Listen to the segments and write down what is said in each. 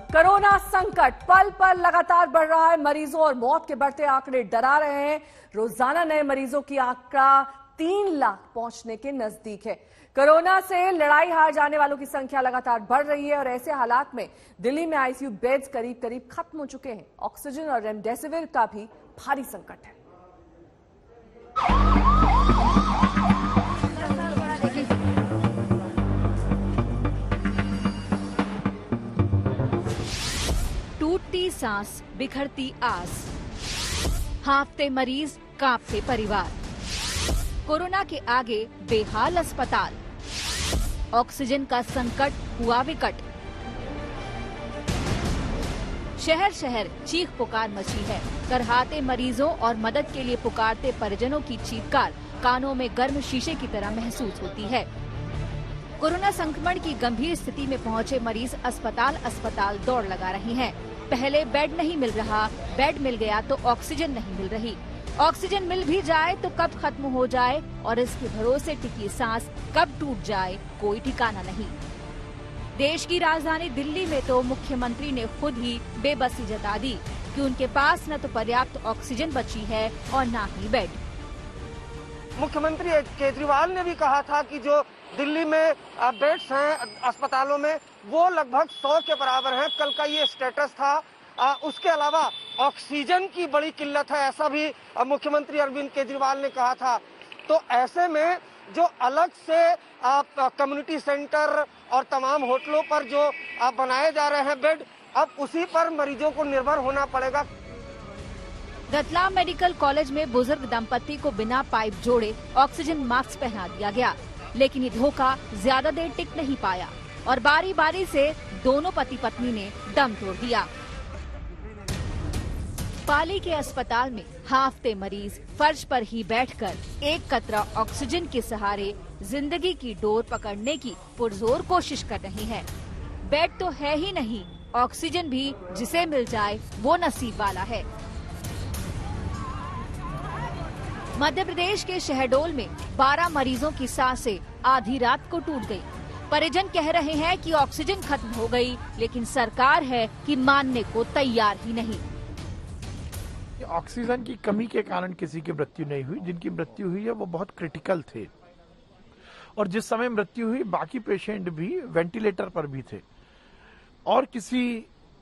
Corona संकट पल पल लगातार बढ़ रहा है। मरीजों और मौत के बढ़ते आंकड़े डरा रहे हैं। रोजाना नए मरीजों की आंकड़ा 3 लाख पहुंचने के नजदीक है। कोरोना से लड़ाई हार जाने वालों की संख्या लगातार बढ़ रही है और ऐसे हालात में दिल्ली में आईसीयू बेड्स करीब करीब खत्म हो चुके हैं। ऑक्सीजन और रेमडेसिविर का भी भारी संकट है। टूटती सांस, बिखरती आस, हाँफते मरीज, कांपते परिवार। कोरोना के आगे बेहाल अस्पताल, ऑक्सीजन का संकट हुआ विकट। शहर शहर चीख पुकार मची है। करहाते मरीजों और मदद के लिए पुकारते परिजनों की चीत्कार कानों में गर्म शीशे की तरह महसूस होती है। कोरोना संक्रमण की गंभीर स्थिति में पहुंचे मरीज अस्पताल दौड़ लगा रहे हैं। पहले बेड नहीं मिल रहा, बेड मिल गया तो ऑक्सीजन नहीं मिल रही। ऑक्सीजन मिल भी जाए तो कब खत्म हो जाए और इसके भरोसे टिकी सांस कब टूट जाए, कोई ठिकाना नहीं। देश की राजधानी दिल्ली में तो मुख्यमंत्री ने खुद ही बेबसी जता दी कि उनके पास न तो पर्याप्त ऑक्सीजन बची है और न ही बेड। मुख्यमंत्री केजरीवाल ने भी कहा था कि जो दिल्ली में बेड्स हैं अस्पतालों में वो लगभग 100 के बराबर हैं। कल का ये स्टेटस था। उसके अलावा ऑक्सीजन की बड़ी किल्लत है, ऐसा भी मुख्यमंत्री अरविंद केजरीवाल ने कहा था। तो ऐसे में जो अलग से कम्युनिटी सेंटर और तमाम होटलों पर जो बनाए जा रहे हैं बेड, अब उसी पर मरीजों को निर्भर होना पड़ेगा। रतलाम मेडिकल कॉलेज में बुजुर्ग दंपति को बिना पाइप जोड़े ऑक्सीजन मास्क पहना दिया गया, लेकिन ये धोखा ज्यादा देर टिक नहीं पाया और बारी बारी से दोनों पति पत्नी ने दम तोड़ दिया। पाली के अस्पताल में हाँफते मरीज फर्श पर ही बैठकर एक कतरा ऑक्सीजन के सहारे जिंदगी की डोर पकड़ने की पुरजोर कोशिश कर रहे हैं। बेड तो है ही नहीं, ऑक्सीजन भी जिसे मिल जाए वो नसीब वाला है। मध्य प्रदेश के शहडोल में 12 मरीजों की सांसें आधी रात को टूट गई। परिजन कह रहे हैं कि ऑक्सीजन खत्म हो गई, लेकिन सरकार है कि मानने को तैयार ही नहीं। ऑक्सीजन की कमी के कारण किसी की मृत्यु नहीं हुई। जिनकी मृत्यु हुई है वो बहुत क्रिटिकल थे और जिस समय मृत्यु हुई बाकी पेशेंट भी वेंटिलेटर पर भी थे और किसी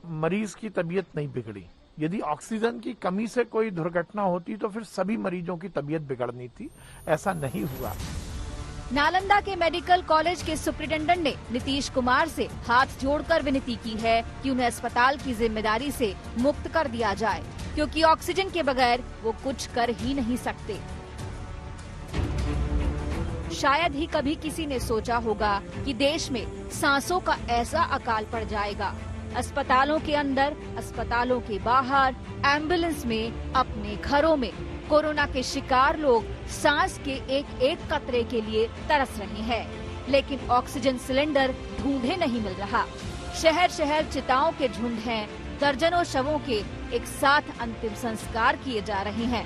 मरीज की तबीयत नहीं बिगड़ी। यदि ऑक्सीजन की कमी से कोई दुर्घटना होती तो फिर सभी मरीजों की तबीयत बिगड़नी थी, ऐसा नहीं हुआ। नालंदा के मेडिकल कॉलेज के सुप्रिंटेंडेंट ने नीतीश कुमार से हाथ जोड़कर विनती की है कि उन्हें अस्पताल की जिम्मेदारी से मुक्त कर दिया जाए, क्योंकि ऑक्सीजन के बगैर वो कुछ कर ही नहीं सकते। शायद ही कभी किसी ने सोचा होगा कि देश में सांसों का ऐसा अकाल पड़ जाएगा। अस्पतालों के अंदर, अस्पतालों के बाहर, एम्बुलेंस में, अपने घरों में कोरोना के शिकार लोग सांस के एक एक कतरे के लिए तरस रहे हैं, लेकिन ऑक्सीजन सिलेंडर ढूंढे नहीं मिल रहा। शहर शहर चिताओं के झुंड हैं, दर्जनों शवों के एक साथ अंतिम संस्कार किए जा रहे हैं।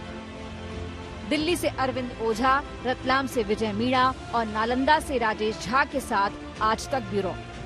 दिल्ली से अरविंद ओझा, रतलाम से विजय मीणा और नालंदा से राजेश झा के साथ आज तक ब्यूरो।